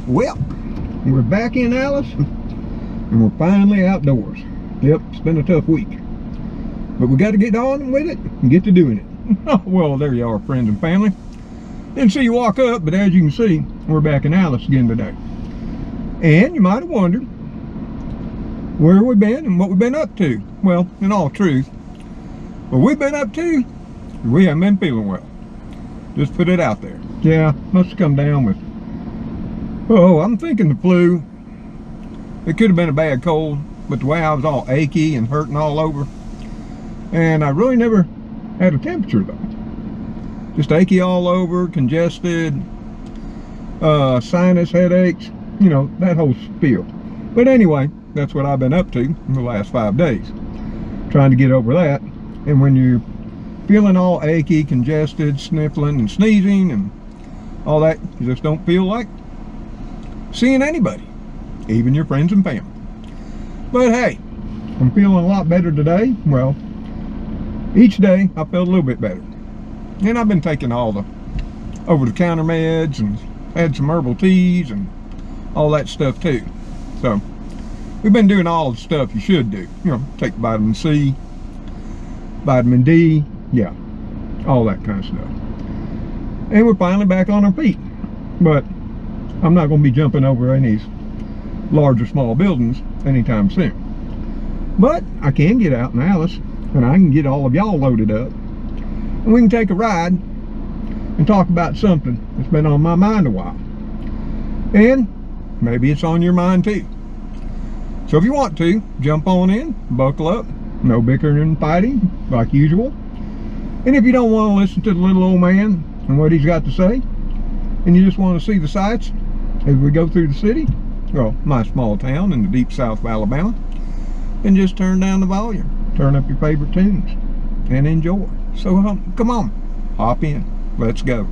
Well, we're back in Alice, and we're finally outdoors. Yep, it's been a tough week, but we got to get on with it and get to doing it. Well, there you are, friends and family. Didn't see you walk up, but as you can see, we're back in Alice again today. And you might have wondered where we've been and what we've been up to. Well, in all truth, what we've been up to, we haven't been feeling well. Just put it out there. Yeah, must have come down with, oh, I'm thinking the flu. It could have been a bad cold, but the way I was all achy and hurting all over. And I really never had a temperature though. Just achy all over, congested, sinus headaches, you know, that whole spiel. But anyway, that's what I've been up to in the last 5 days. Trying to get over that. And when you're feeling all achy, congested, sniffling and sneezing and all that, you just don't feel like seeing anybody, even your friends and family. But hey, I'm feeling a lot better today. Well, each day I felt a little bit better. And I've been taking all the over-the-counter meds and had some herbal teas and all that stuff too. So we've been doing all the stuff you should do. You know, take vitamin C, vitamin D, yeah, all that kind of stuff. And we're finally back on our feet. But I'm not going to be jumping over any large or small buildings anytime soon. But I can get out in Alice and I can get all of y'all loaded up. And we can take a ride and talk about something that's been on my mind a while. And maybe it's on your mind too. So if you want to, jump on in, buckle up, no bickering and fighting like usual. And if you don't want to listen to the little old man and what he's got to say, and you just want to see the sights as we go through the city, well, my small town in the deep south of Alabama, then just turn down the volume, turn up your favorite tunes, and enjoy. So come on, hop in, let's go.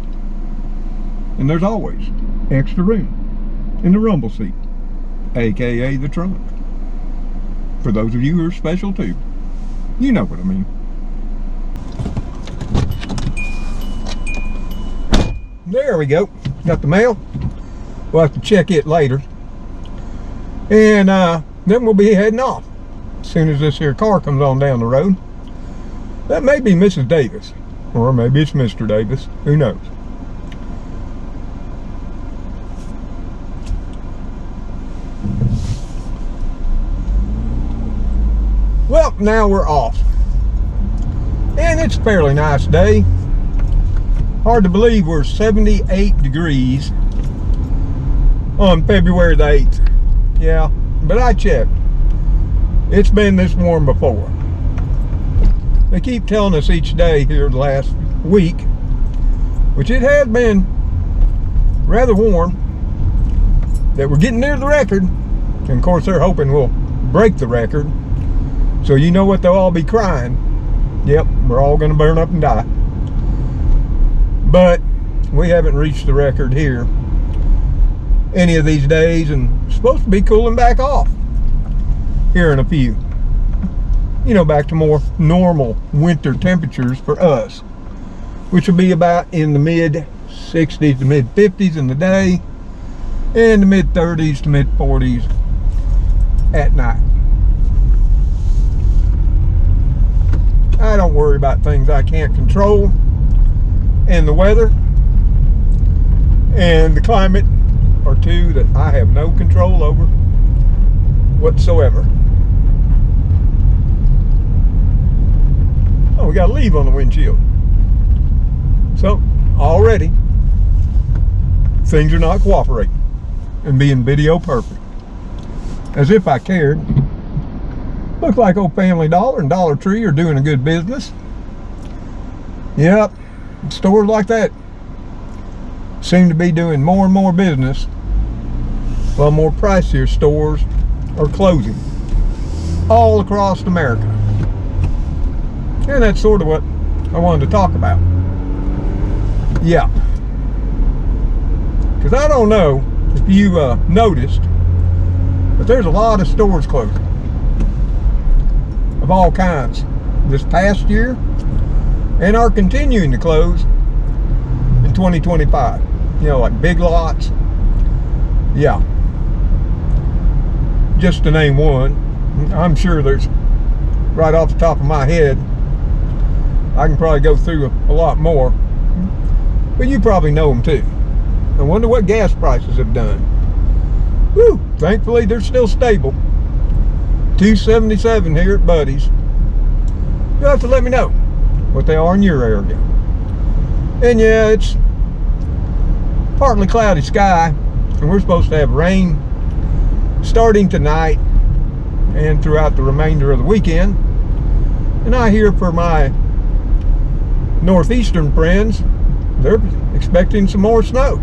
And there's always extra room in the rumble seat, aka the trunk. For those of you who are special too, you know what I mean. There we go, got the mail. We'll have to check it later. And then we'll be heading off as soon as this here car comes on down the road. That may be Mrs. Davis, or maybe it's Mr. Davis, who knows. Well, now we're off. And it's a fairly nice day. Hard to believe we're 78 degrees on February the 8th. Yeah, but I checked. It's been this warm before. They keep telling us each day here the last week, which it has been rather warm, that we're getting near the record. And of course they're hoping we'll break the record. So you know what, they'll all be crying. Yep, we're all going to burn up and die. But we haven't reached the record here any of these days, and it's supposed to be cooling back off here in a few. You know, back to more normal winter temperatures for us, which will be about in the mid 60s to mid 50s in the day and the mid 30s to mid 40s at night. I don't worry about things I can't control, and the weather and the climate are two that I have no control over whatsoever. Oh, we got a leaf on the windshield. So already things are not cooperating and being video perfect. As if I cared. Looks like old Family Dollar and Dollar Tree are doing a good business. Yep, stores like that seem to be doing more and more business, while more pricier stores are closing all across America. And that's sort of what I wanted to talk about. Yeah. Because I don't know if you noticed, but there's a lot of stores closing. Of all kinds. This past year, and are continuing to close in 2025. You know, like Big Lots, Yeah. Just to name one. I'm sure there's, right off the top of my head, I can probably go through a lot more. But you probably know them too. I wonder what gas prices have done. Whew, thankfully they're still stable. $2.77 here at Buddy's. You'll have to let me know what they are in your area. And yeah, it's partly cloudy sky, and we're supposed to have rain starting tonight and throughout the remainder of the weekend. And I hear for my northeastern friends, they're expecting some more snow.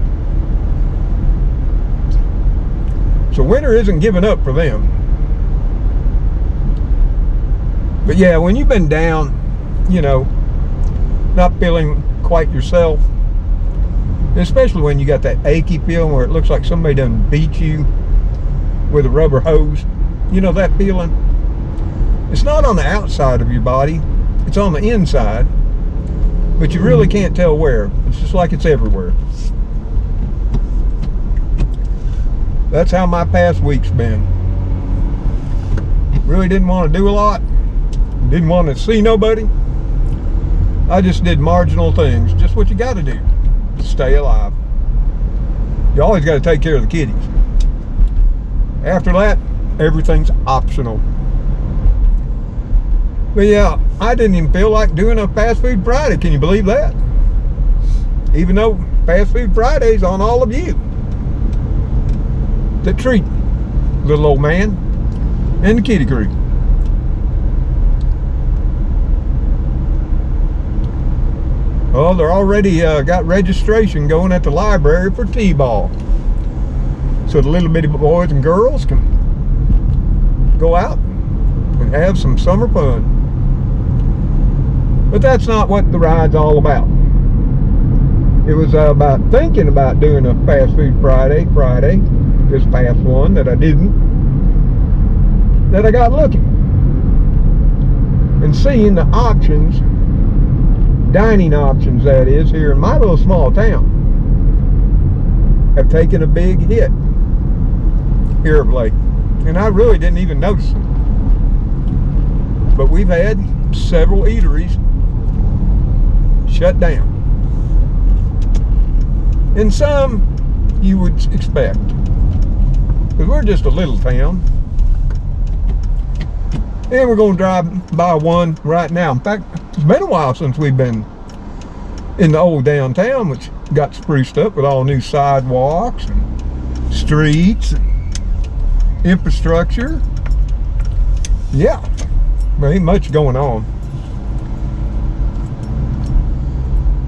So winter isn't giving up for them. But yeah, when you've been down, you know, not feeling quite yourself, especially when you got that achy feeling where it looks like somebody done beat you with a rubber hose, you know that feeling? It's not on the outside of your body, it's on the inside, but you really can't tell where. It's just like it's everywhere. That's how my past week's been. Really didn't want to do a lot. Didn't want to see nobody. I just did marginal things. Just what you got to do to stay alive. You always got to take care of the kiddies. After that, everything's optional. But yeah, I didn't even feel like doing a fast food Friday. Can you believe that? Even though fast food Friday's on all of you that treat little old man and the kitty crew. Oh, they're already got registration going at the library for T-ball. So the little bitty boys and girls can go out and have some summer fun. But that's not what the ride's all about. It was about thinking about doing a fast food Friday, this past one that I didn't, that I got looking and seeing the options, dining options that is, here in my little small town, have taken a big hit here of late, and I really didn't even notice them. But we've had several eateries shut down, and some you would expect, because we're just a little town. And we're going to drive by one right now. In fact, it's been a while since we've been in the old downtown, which got spruced up with all new sidewalks and streets and infrastructure. Yeah, there ain't much going on.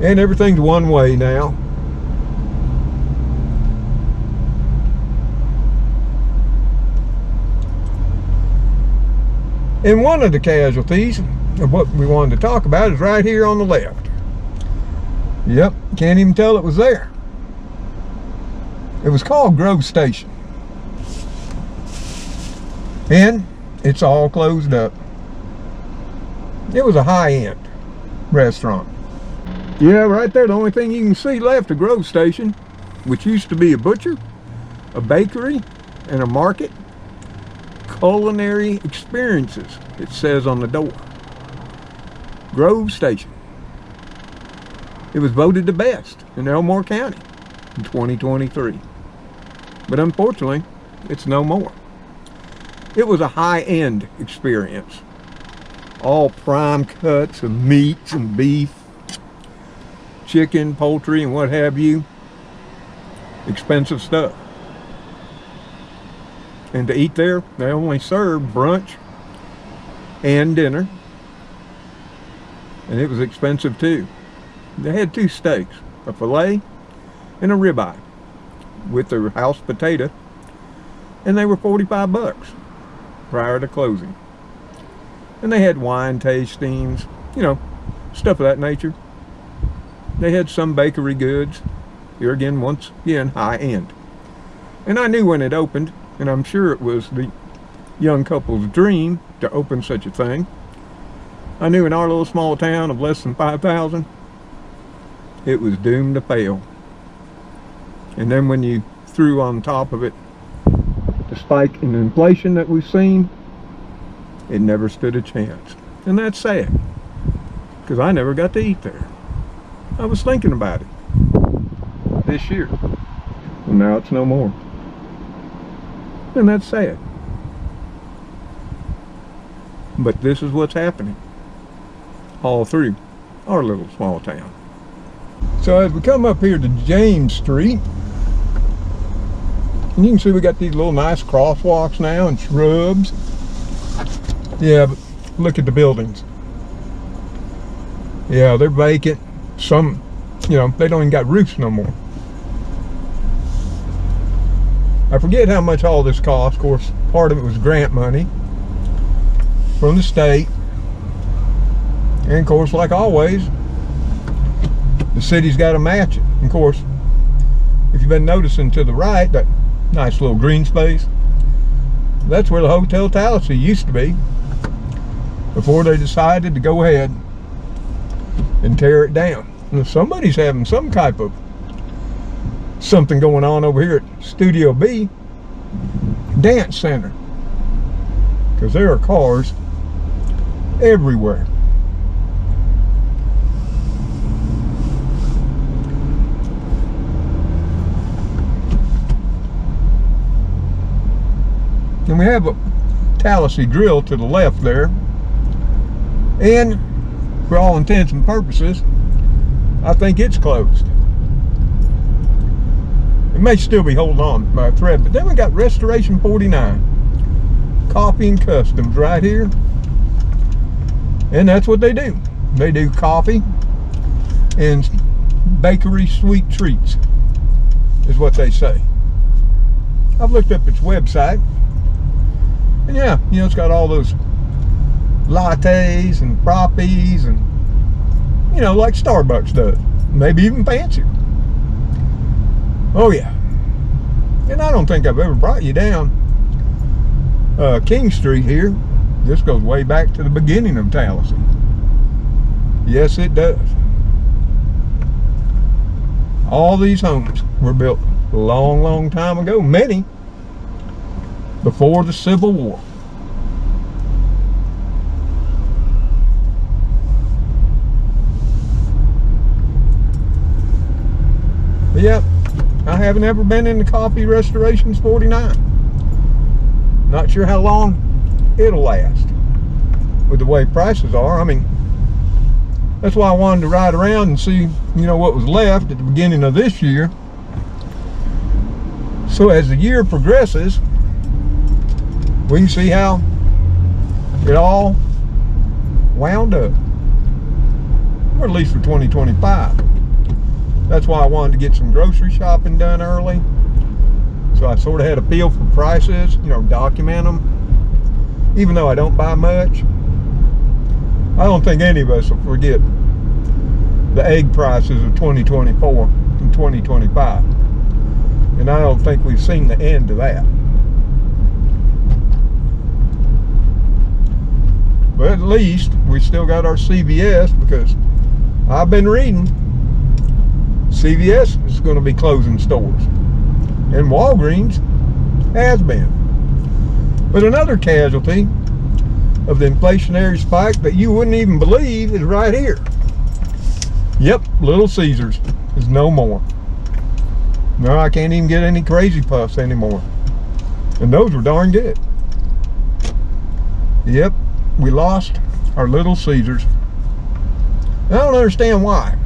And everything's one way now. And one of the casualties of what we wanted to talk about is right here on the left. Yep, can't even tell it was there. It was called Grove Station. And it's all closed up. It was a high-end restaurant. Yeah, right there, the only thing you can see left of Grove Station, which used to be a butcher, a bakery, and a market. Culinary experiences, it says on the door. Grove Station. It was voted the best in Elmore County in 2023. But unfortunately, it's no more. It was a high-end experience. All prime cuts of meats and beef, chicken, poultry, and what have you. Expensive stuff. And to eat there, they only served brunch and dinner. And it was expensive too. They had two steaks, a filet and a ribeye with their house potato. And they were $45 prior to closing. And they had wine tastings, you know, stuff of that nature. They had some bakery goods. Here again, once again, high end. And I knew when it opened, and I'm sure it was the young couple's dream to open such a thing. I knew in our little small town of less than 5,000, it was doomed to fail. And then when you threw on top of it the spike in inflation that we've seen, it never stood a chance. And that's sad, because I never got to eat there. I was thinking about it this year, and now it's no more. And that's sad. But this is what's happening all through our little small town. So as we come up here to James Street, and you can see we got these little nice crosswalks now and shrubs. Yeah, but look at the buildings. Yeah, they're vacant. Some, you know, they don't even got roofs no more. I forget how much all this cost. Of course, part of it was grant money from the state. And of course, like always, the city's got to match it. And of course, if you've been noticing to the right, that nice little green space, that's where the Hotel Tallahassee used to be before they decided to go ahead and tear it down. And somebody's having some type of something going on over here at Studio B Dance Center, because there are cars everywhere. And we have a Tallahassee Grill to the left there, and for all intents and purposes, I think it's closed. It may still be holding on by a thread, but then we got Restoration 49 Coffee and Customs right here, and that's what they do. They do coffee and bakery sweet treats is what they say. I've looked up its website, and yeah, you know, it's got all those lattes and frappies and, you know, like Starbucks does. Maybe even fancier. Oh yeah. And I don't think I've ever brought you down King Street here. This goes way back to the beginning of Tallahassee. Yes, it does. All these homes were built a long, long time ago. Many before the Civil War. But yep, I haven't ever been into Coffee Restorations 49. Not sure how long it'll last with the way prices are. I mean, that's why I wanted to ride around and see, you know, what was left at the beginning of this year. So as the year progresses, we can see how it all wound up, or at least for 2025. That's why I wanted to get some grocery shopping done early, so I sort of had a feel for prices, you know, document them. Even though I don't buy much, I don't think any of us will forget the egg prices of 2024 and 2025, and I don't think we've seen the end of that. But at least we still got our CVS, because I've been reading CVS is going to be closing stores, and Walgreens has been. But another casualty of the inflationary spike that you wouldn't even believe is right here. Yep, Little Caesars is no more. No, I can't even get any Crazy Puffs anymore, and those were darn good. Yep, we lost our Little Caesars. I don't understand why,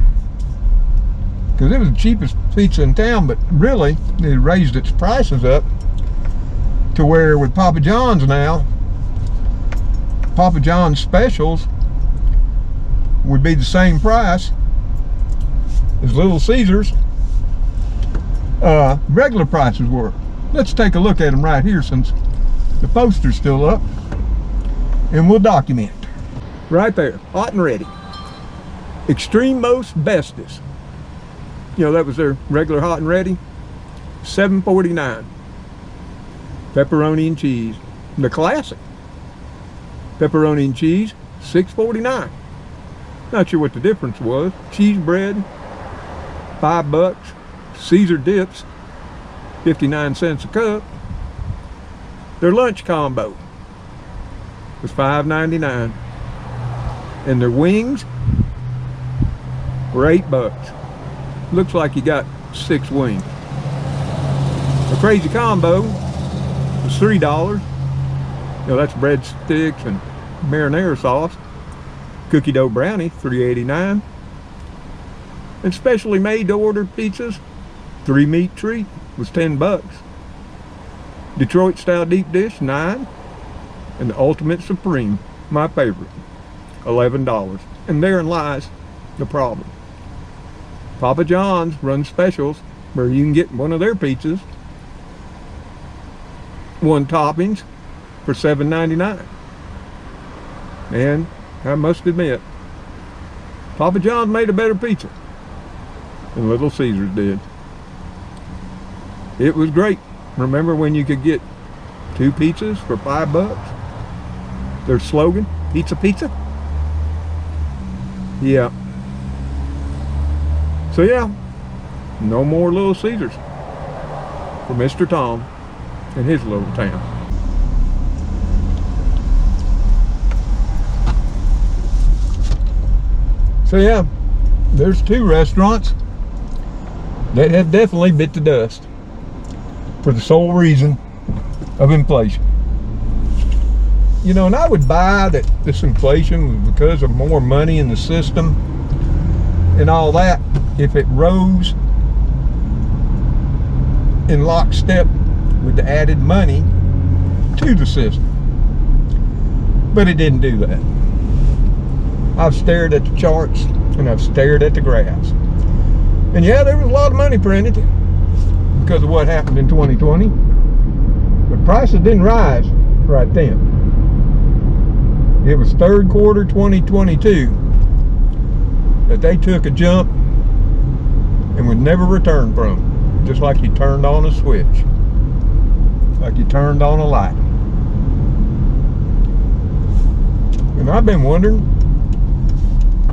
because it was the cheapest pizza in town, but really it raised its prices up to where with Papa John's now, Papa John's specials would be the same price as Little Caesars regular prices were. Let's take a look at them right here, since the poster's still up, and we'll document. Right there, hot and ready. Extreme Most Bestest. You know, that was their regular hot and ready. $7.49. Pepperoni and cheese. The classic. Pepperoni and cheese, $6.49. Not sure what the difference was. Cheese bread, $5. Caesar dips, 59 cents a cup. Their lunch combo was $5.99. And their wings were $8. Looks like you got 6 wings. The crazy combo was $3. You know, that's breadsticks and marinara sauce. Cookie dough brownie, $3.89. And specially made to order pizzas, 3 meat treat was $10. Detroit style deep dish, $9. And the ultimate supreme, my favorite, $11. And therein lies the problem. Papa John's runs specials where you can get one of their pizzas, 1 toppings, for $7.99. And I must admit, Papa John's made a better pizza than Little Caesars did. It was great. Remember when you could get 2 pizzas for $5? Their slogan, pizza pizza? Yeah. So yeah, no more Little Caesars for Mr. Tom in his little town. So yeah, there's 2 restaurants that have definitely bit the dust for the sole reason of inflation. You know, and I would buy that this inflation was because of more money in the system and all that if it rose in lockstep with the added money to the system. But it didn't do that. I've stared at the charts and I've stared at the graphs. And yeah, there was a lot of money printed because of what happened in 2020. But prices didn't rise right then. It was third quarter 2022 that they took a jump and would never return from. Just like you turned on a switch. Like you turned on a light. And I've been wondering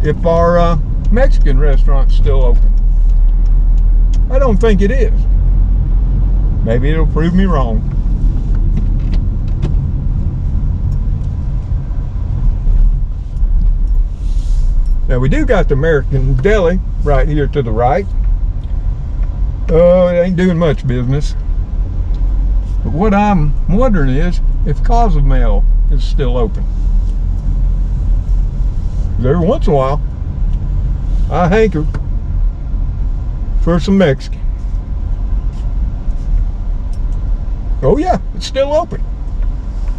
if our Mexican restaurant's still open. I don't think it is. Maybe it'll prove me wrong. Now we do got the American Deli right here to the right. Oh, it ain't doing much business. But what I'm wondering is if Cozumel is still open. Every once in a while, I hanker for some Mexican. Oh yeah, it's still open.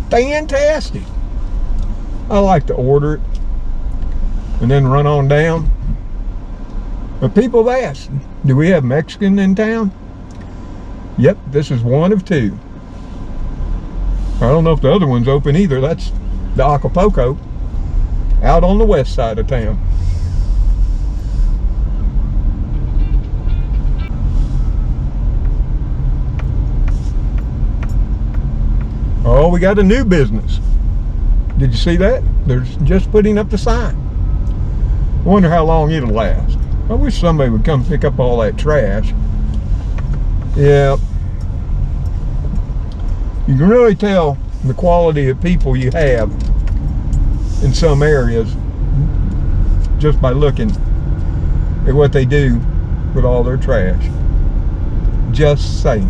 Fantastic. I like to order it and then run on down. But people have asked, do we have Mexican in town? Yep, this is one of 2. I don't know if the other one's open either. That's the Acapulco out on the west side of town. Oh, we got a new business. Did you see that? They're just putting up the sign. I wonder how long it'll last. I wish somebody would come pick up all that trash. Yeah. You can really tell the quality of people you have in some areas just by looking at what they do with all their trash. Just saying.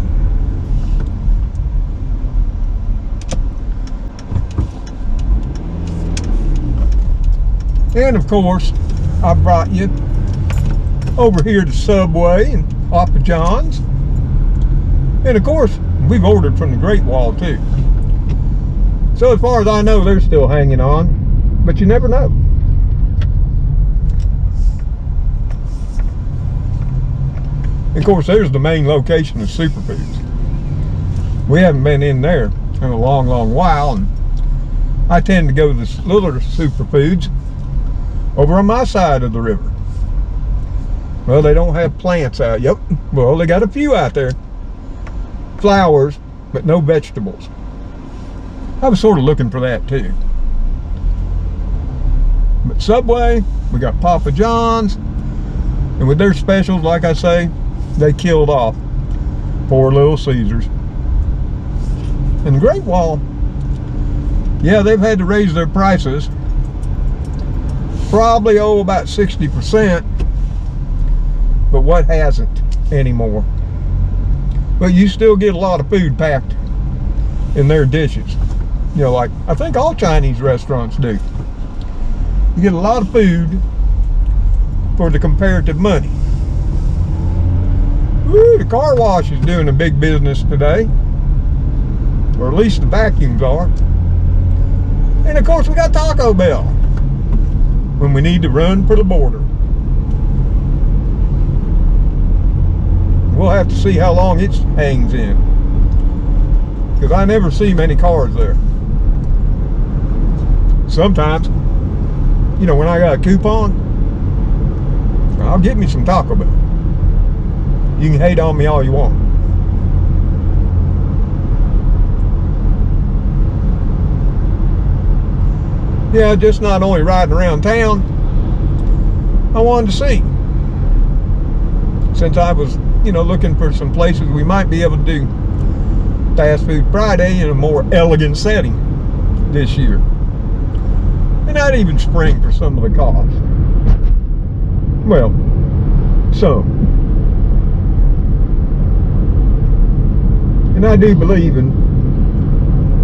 And of course, I brought you over here to Subway and Papa John's. And of course, we've ordered from the Great Wall too. So as far as I know, they're still hanging on, but you never know. And of course, there's the main location of Superfoods. We haven't been in there in a long, long while, and I tend to go to the little Superfoods over on my side of the river. Well, they don't have plants out. Yep. Well, they got a few out there. Flowers, but no vegetables. I was sort of looking for that too. But Subway, we got Papa John's, and with their specials, like I say, they killed off Poor Little Caesars. And the Great Wall, yeah, they've had to raise their prices. Probably about 60%. But what hasn't anymore? But you still get a lot of food packed in their dishes. You know, like I think all Chinese restaurants do. You get a lot of food for the comparative money. Woo, the car wash is doing a big business today. Or at least the vacuums are. And of course we got Taco Bell when we need to run for the border. We'll have to see how long it hangs in, because I never see many cars there. Sometimes, you know, when I got a coupon, I'll get me some Taco Bell. You can hate on me all you want. Yeah, just not only riding around town, I wanted to see. Since I was, you know, looking for some places we might be able to do Fast Food Friday in a more elegant setting this year. And I'd even spring for some of the costs. Well, some. And I do believe in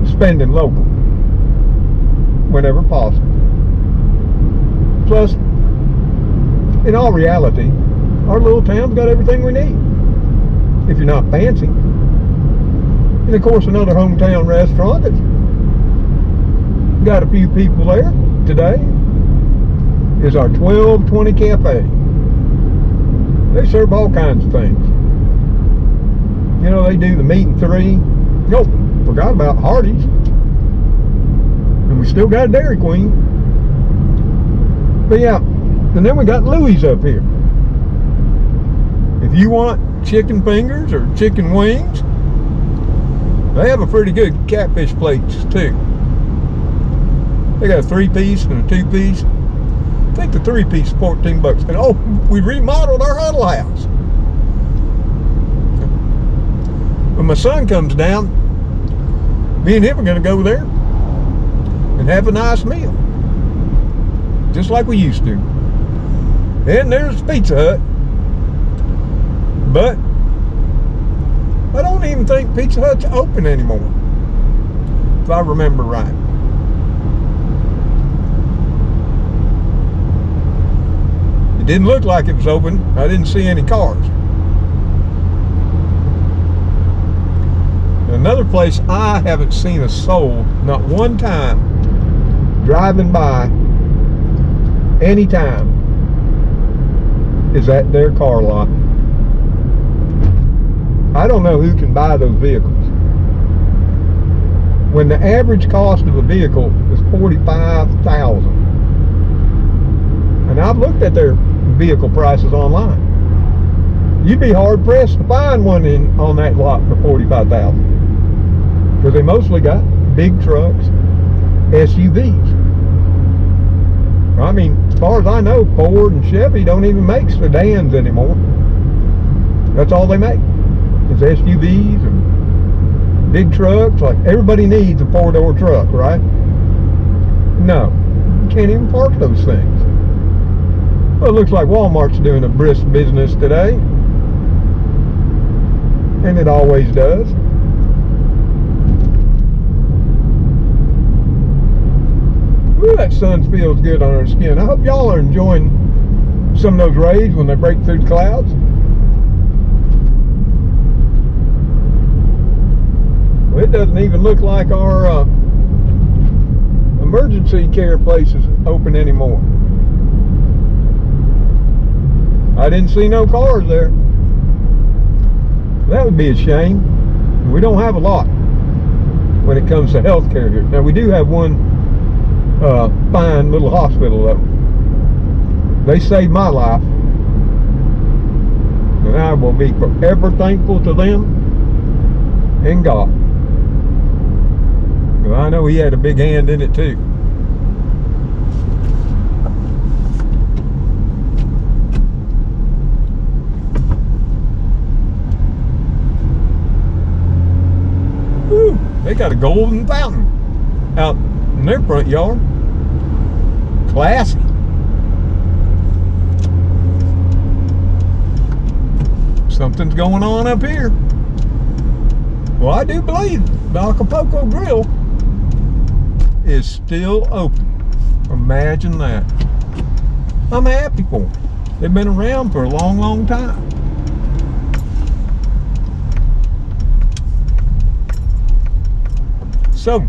spending local whenever possible. Plus, in all reality, our little town's got everything we need, if you're not fancy. And of course, another hometown restaurant that's got a few people there today is our 1220 Cafe. They serve all kinds of things. You know, they do the meat and three. Oh, forgot about Hardee's. And we still got a Dairy Queen. But yeah, and then we got Louie's up here. If you want chicken fingers or chicken wings, they have a pretty good catfish plates too. They got a 3-piece and a 2-piece. I think the 3-piece is $14. And oh, we remodeled our huddle house. When my son comes down, me and him are going to go there and have a nice meal, just like we used to. And there's Pizza Hut, but I don't even think Pizza Hut's open anymore, if I remember right. It didn't look like it was open. I didn't see any cars. Another place I haven't seen a soul, not one time, driving by anytime, is at their car lot. I don't know who can buy those vehicles. When the average cost of a vehicle is $45,000, and I've looked at their vehicle prices online, you'd be hard pressed to find one on that lot for $45,000. Because they mostly got big trucks, SUVs. I mean, as far as I know, Ford and Chevy don't even make sedans anymore. That's all they make, is SUVs and big trucks. Like, everybody needs a 4-door truck, right? No, you can't even park those things. Well, it looks like Walmart's doing a brisk business today, and it always does. Ooh, that sun feels good on our skin. I hope y'all are enjoying some of those rays when they break through the clouds. Well, it doesn't even look like our emergency care place is open anymore. I didn't see no cars there. That would be a shame. We don't have a lot when it comes to health care here. Now, we do have one fine little hospital though. They saved my life, and I will be forever thankful to them and God. Well, I know He had a big hand in it too. They got a golden fountain out in their front yard. Classy. Something's going on up here. Well, I do believe the Acapulco Grill is still open. Imagine that. I'm happy for them. They've been around for a long, long time. So,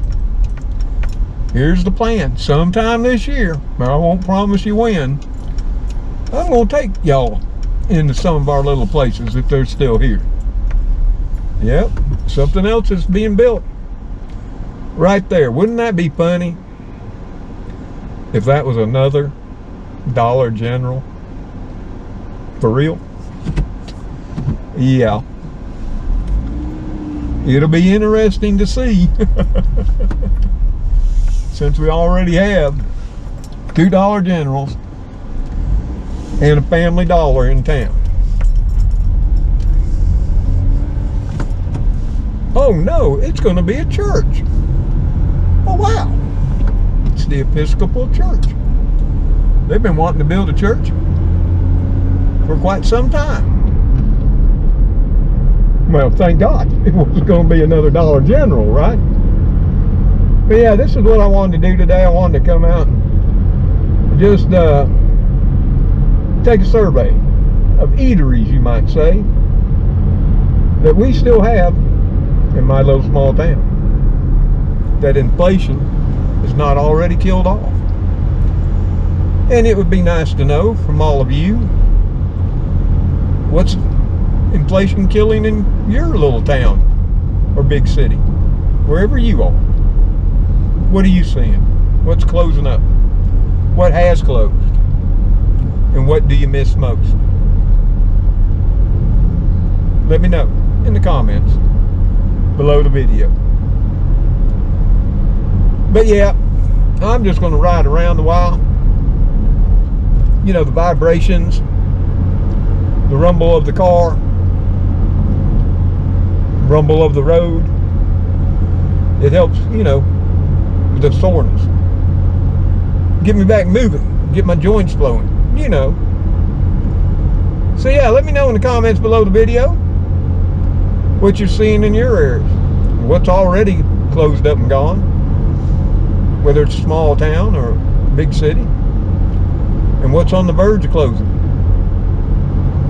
here's the plan. Sometime this year, but I won't promise you when, I'm going to take y'all into some of our little places if they're still here. Yep, something else is being built right there. Wouldn't that be funny if that was another Dollar General? For real? Yeah. It'll be interesting to see. Since we already have 2 Dollar Generals and a Family Dollar in town. Oh no, it's going to be a church. Oh wow. It's the Episcopal Church. They've been wanting to build a church for quite some time. Well, thank God it was going to be another Dollar General, right? But yeah, this is what I wanted to do today. I wanted to come out and just take a survey of eateries, you might say, that we still have in my little small town. That inflation is not already killed off. And it would be nice to know from all of you, what's inflation killing in your little town or big city, wherever you are? What are you seeing? What's closing up? What has closed? And what do you miss most? Let me know in the comments below the video. But yeah, I'm just going to ride around a while. You know, the vibrations, the rumble of the car, rumble of the road. It helps, you know, with the soreness. Get me back moving, get my joints flowing, you know. So yeah, let me know in the comments below the video what you're seeing in your areas. What's already closed up and gone, whether it's a small town or a big city. And what's on the verge of closing.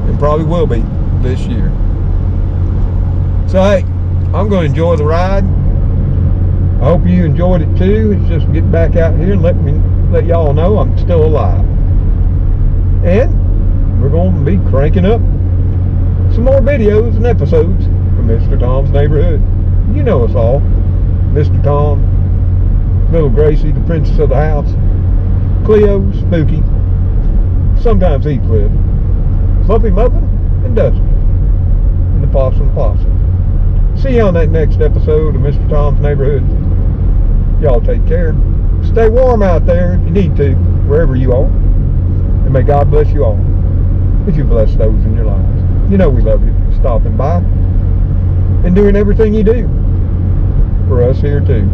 And probably will be this year. So hey, I'm going to enjoy the ride. I hope you enjoyed it too. It's just get back out here and let y'all know I'm still alive. And we're going to be cranking up some more videos and episodes from Mr. Tom's Neighborhood. You know us all. Mr. Tom, Little Gracie, the princess of the house, Cleo, Spooky, sometimes Heathcliff, Fluffy Muffin, and Dusty, and the Possum. See you on that next episode of Mr. Tom's Neighborhood. Y'all take care. Stay warm out there if you need to, wherever you are. And may God bless you all as you bless those in your lives. You know we love you for stopping by and doing everything you do for us here too.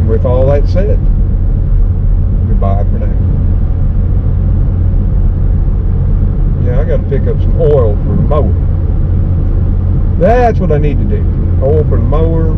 And with all that said, goodbye for now. Yeah, I got to pick up some oil for the mower. That's what I need to do. Oil for the mower.